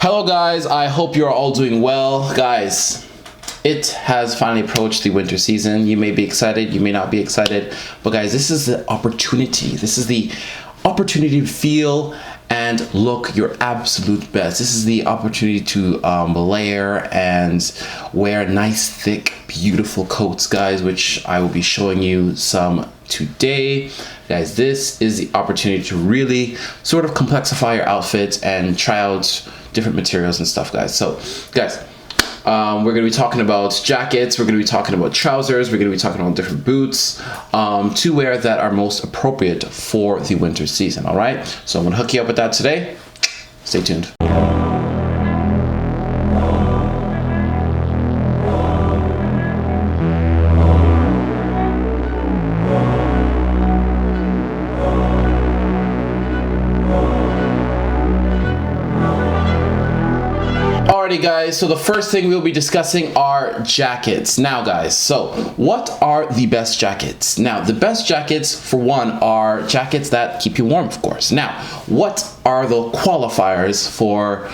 Hello guys, I hope you're all doing well. Guys, it has finally approached the winter season. You may be excited, you may not be excited, but guys, this is the opportunity. This is the opportunity to feel and look your absolute best. This is the opportunity to layer and wear nice, thick, beautiful coats, guys, which I will be showing you some today. Guys, this is the opportunity to really sort of complexify your outfit and try out different materials and stuff, guys. So, guys, we're going to be talking about jackets, we're going to be talking about trousers, we're going to be talking about different boots to wear that are most appropriate for the winter season, all right? So I'm going to hook you up with that today. Stay tuned. Alrighty guys, so the first thing we'll be discussing are jackets. Now guys, so what are the best jackets? Now the best jackets, for one, are jackets that keep you warm, of course. Now, what are the qualifiers for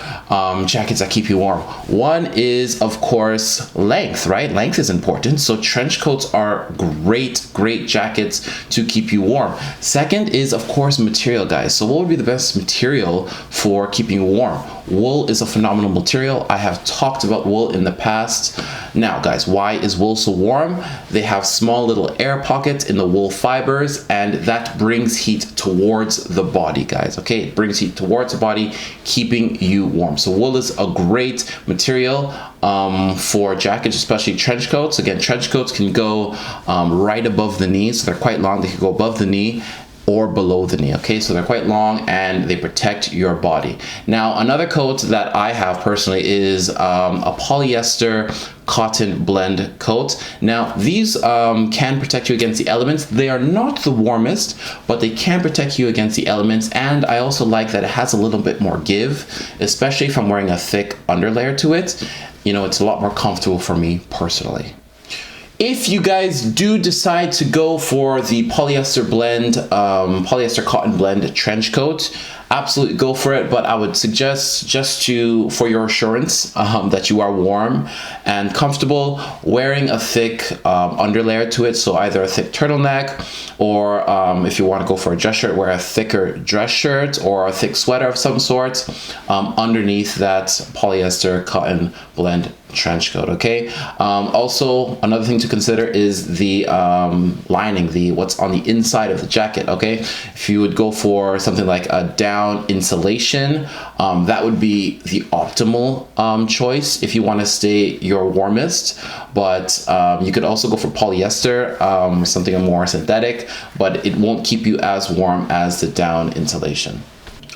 jackets that keep you warm? One is, of course, length, right? Length is important. So trench coats are great jackets to keep you warm. Second is, of course, material, guys. So what would be the best material for keeping you warm? Wool is a phenomenal material. I have talked about wool in the past. Now, guys, why is wool so warm? They have small little air pockets in the wool fibers, and that brings heat towards the body, guys, okay? It brings heat towards the body, keeping you warm. So wool is a great material for jackets, especially trench coats. Again, trench coats can go right above the knee, so they're quite long. They can go above the knee or below the knee, okay? So they're quite long and they protect your body. Now, another coat that I have personally is a polyester cotton blend coat. Now, these can protect you against the elements. They are not the warmest, but they can protect you against the elements. And I also like that it has a little bit more give, especially if I'm wearing a thick underlayer to it. You know, it's a lot more comfortable for me personally. If you guys do decide to go for the polyester blend, polyester cotton blend trench coat, absolutely go for it. But I would suggest, for your assurance that you are warm and comfortable, wearing a thick underlayer to it. So either a thick turtleneck, or if you want to go for a dress shirt, wear a thicker dress shirt or a thick sweater of some sort underneath that polyester cotton blend trench coat, okay? Also, another thing to consider is the lining, what's on the inside of the jacket, okay? If you would go for something like a down insulation, that would be the optimal choice if you want to stay your warmest. But you could also go for polyester, something more synthetic, but it won't keep you as warm as the down insulation.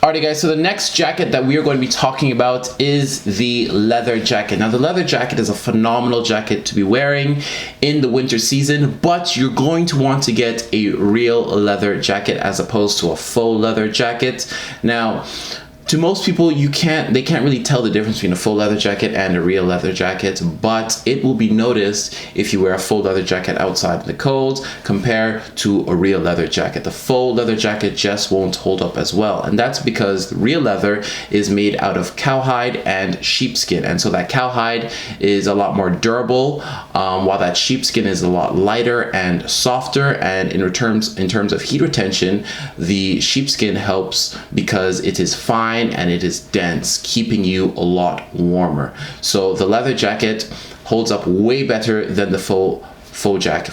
Alrighty guys, so the next jacket that we are going to be talking about is the leather jacket. Now the leather jacket is a phenomenal jacket to be wearing in the winter season, but you're going to want to get a real leather jacket as opposed to a faux leather jacket. Now, to most people, they can't really tell the difference between a faux leather jacket and a real leather jacket, but it will be noticed if you wear a faux leather jacket outside in the cold compared to a real leather jacket. The faux leather jacket just won't hold up as well, and that's because the real leather is made out of cowhide and sheepskin, and so that cowhide is a lot more durable, while that sheepskin is a lot lighter and softer. And in terms of heat retention, the sheepskin helps because it is fine and it is dense, keeping you a lot warmer. So the leather jacket holds up way better than the faux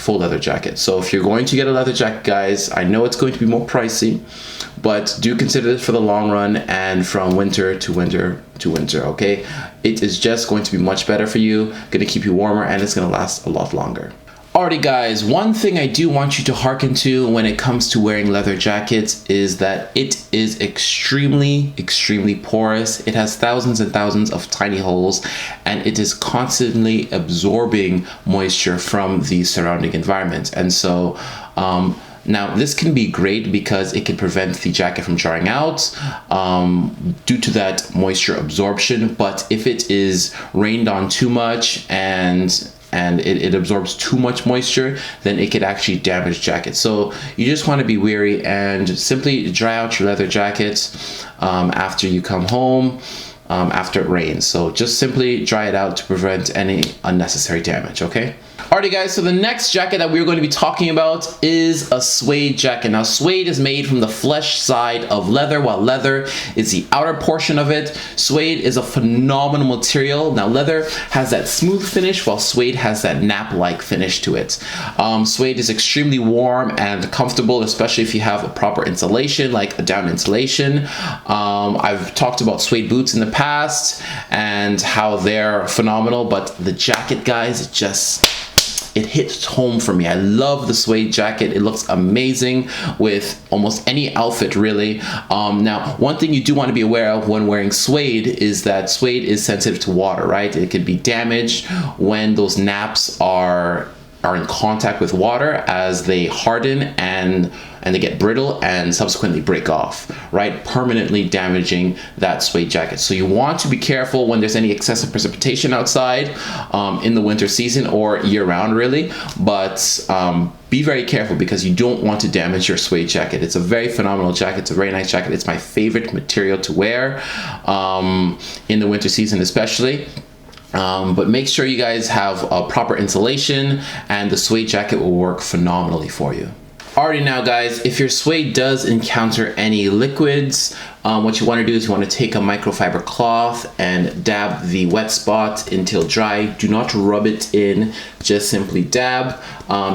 leather jacket. So if you're going to get a leather jacket, guys, I know it's going to be more pricey, but do consider this for the long run and from winter to winter to winter, okay? It is just going to be much better for you, going to keep you warmer, and it's going to last a lot longer. Alrighty guys, one thing I do want you to hearken to when it comes to wearing leather jackets is that it is extremely porous. It has thousands and thousands of tiny holes, and it is constantly absorbing moisture from the surrounding environment. And so now this can be great because it can prevent the jacket from drying out due to that moisture absorption. But if it is rained on too much and it absorbs too much moisture, then it could actually damage jackets. So you just want to be wary and simply dry out your leather jackets after you come home. after it rains. So just simply dry it out to prevent any unnecessary damage, okay? Alrighty guys, so the next jacket that we're going to be talking about is a suede jacket. Now suede is made from the flesh side of leather, while leather is the outer portion of it. Suede is a phenomenal material. Now leather has that smooth finish, while suede has that nap-like finish to it. Suede is extremely warm and comfortable, especially if you have a proper insulation, like a down insulation. I've talked about suede boots in the past and how they're phenomenal, but the jacket, guys, it hits home for me. I love the suede jacket. It looks amazing with almost any outfit, really. Now, one thing you do want to be aware of when wearing suede is that suede is sensitive to water, right? It could be damaged when those naps are in contact with water as they harden and they get brittle and subsequently break off, right? Permanently damaging that suede jacket. So you want to be careful when there's any excessive precipitation outside in the winter season or year round, really. But be very careful because you don't want to damage your suede jacket. It's a very phenomenal jacket. It's a very nice jacket. It's my favorite material to wear in the winter season, especially. But make sure you guys have a proper insulation, and the suede jacket will work phenomenally for you. Alrighty now guys, if your suede does encounter any liquids, what you want to do is you want to take a microfiber cloth and dab the wet spot until dry. Do not rub it in, just simply dab,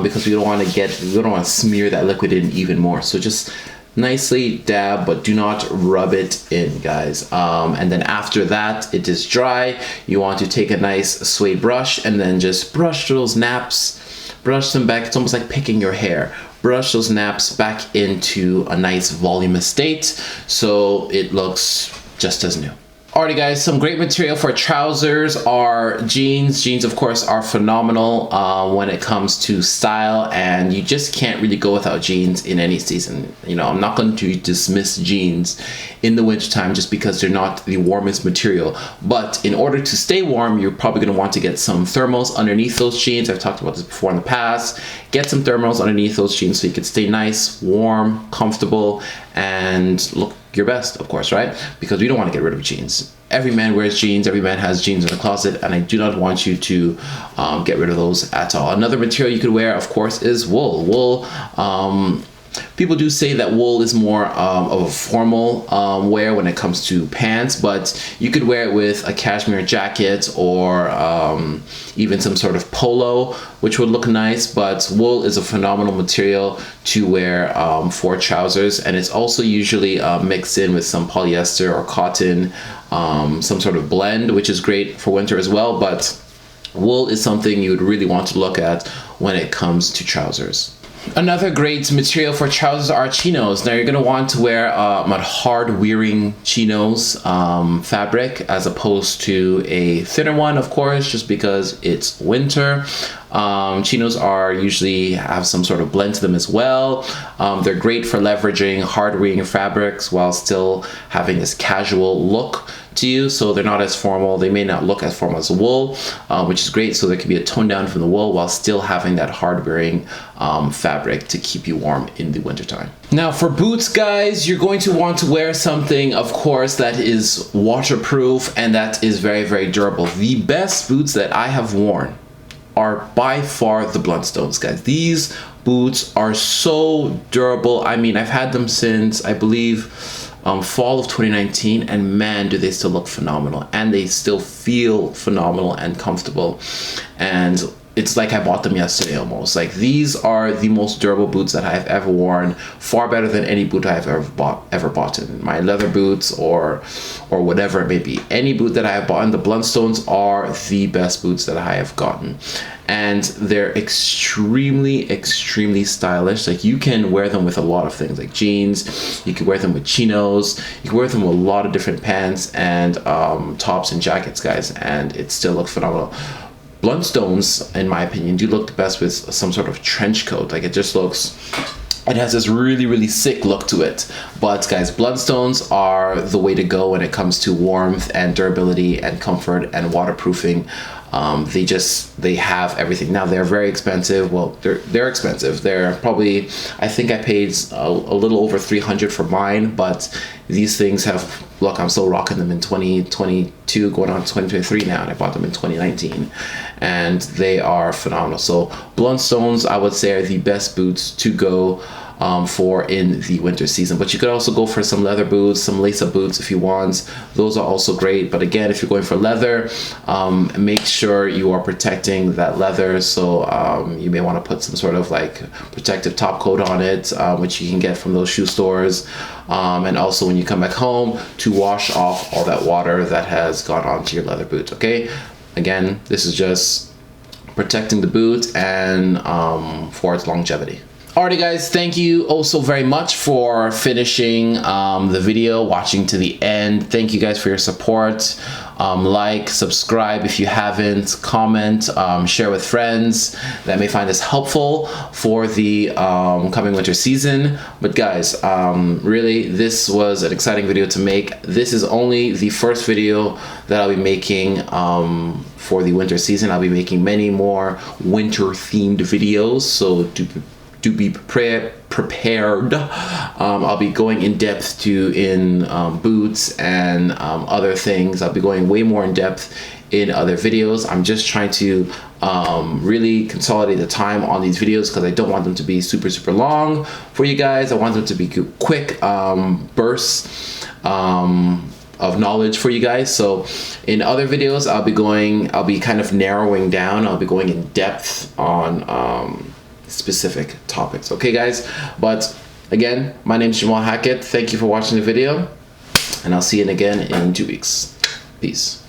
because we don't want to smear that liquid in even more. So just nicely dab, but do not rub it in, guys. And then after that it is dry, you want to take a nice suede brush and then just brush those naps, brush them back. It's almost like picking your hair. Brush those naps back into a nice voluminous state so it looks just as new. Alrighty guys, some great material for trousers are jeans. Jeans, of course, are phenomenal when it comes to style, and you just can't really go without jeans in any season. You know, I'm not going to dismiss jeans in the wintertime just because they're not the warmest material. But in order to stay warm, you're probably going to want to get some thermals underneath those jeans. I've talked about this before in the past. Get some thermals underneath those jeans so you can stay nice, warm, comfortable, and look your best, of course, right? Because we don't want to get rid of jeans. Every man wears jeans, every man has jeans in the closet, and I do not want you to get rid of those at all. Another material you could wear, of course, is wool. Wool, people do say that wool is more of a formal wear when it comes to pants, but you could wear it with a cashmere jacket or even some sort of polo, which would look nice. But wool is a phenomenal material to wear for trousers, and it's also usually mixed in with some polyester or cotton, some sort of blend, which is great for winter as well. But wool is something you would really want to look at when it comes to trousers. Another great material for trousers are chinos. Now you're going to want to wear a hard wearing chinos fabric as opposed to a thinner one, of course, just because it's winter. Chinos are usually have some sort of blend to them as well. They're great for leveraging hard wearing fabrics while still having this casual look to you, so they're not as formal. They may not look as formal as wool, which is great. So there can be a tone down from the wool while still having that hard wearing fabric to keep you warm in the wintertime. Now for boots, guys, you're going to want to wear something, of course, that is waterproof and that is very, very durable. The best boots that I have worn are by far the Blundstones, guys. These boots are so durable. I mean, I've had them since, I believe, fall of 2019, and man, do they still look phenomenal, and they still feel phenomenal and comfortable. And it's like I bought them yesterday almost. Like, these are the most durable boots that I've ever worn, far better than any boot I've ever bought in. My leather boots or whatever it may be. Any boot that I have bought, and the Blundstones are the best boots that I have gotten. And they're extremely, extremely stylish. Like, you can wear them with a lot of things, like jeans. You can wear them with chinos. You can wear them with a lot of different pants and tops and jackets, guys, and it still looks phenomenal. Blundstones, in my opinion, do look the best with some sort of trench coat. Like, it just looks, it has this really, really sick look to it. But guys, Blundstones are the way to go when it comes to warmth and durability and comfort and waterproofing. They have everything. Now, they're very expensive. Well, they're expensive. They're probably, I think I paid a little over $300 for mine, but these things have look, I'm still rocking them in 2022, going on 2023 now, and I bought them in 2019, and they are phenomenal. So Blundstones, I would say, are the best boots to go for in the winter season. But you could also go for some leather boots, some lace-up boots if you want. Those are also great. But again, if you're going for leather, make sure you are protecting that leather. So you may want to put some sort of like protective top coat on it, which you can get from those shoe stores. And also when you come back home, to wash off all that water that has gone onto your leather boot. Okay, again, this is just protecting the boot and for its longevity. Alrighty guys, thank you also very much for finishing the video, watching to the end. Thank you guys for your support. Like, subscribe if you haven't, comment, share with friends that may find this helpful for the coming winter season. But guys, really, this was an exciting video to make. This is only the first video that I'll be making for the winter season. I'll be making many more winter themed videos, so do be prepared. I'll be going in depth in boots and other things. I'll be going way more in depth in other videos. I'm just trying to really consolidate the time on these videos because I don't want them to be super long for you guys. I want them to be quick bursts of knowledge for you guys. So in other videos, I'll be kind of narrowing down. I'll be going in depth on specific topics. Okay guys, but again, my name is Jamal Hackett. Thank you for watching the video, and I'll see you again in 2 weeks. Peace.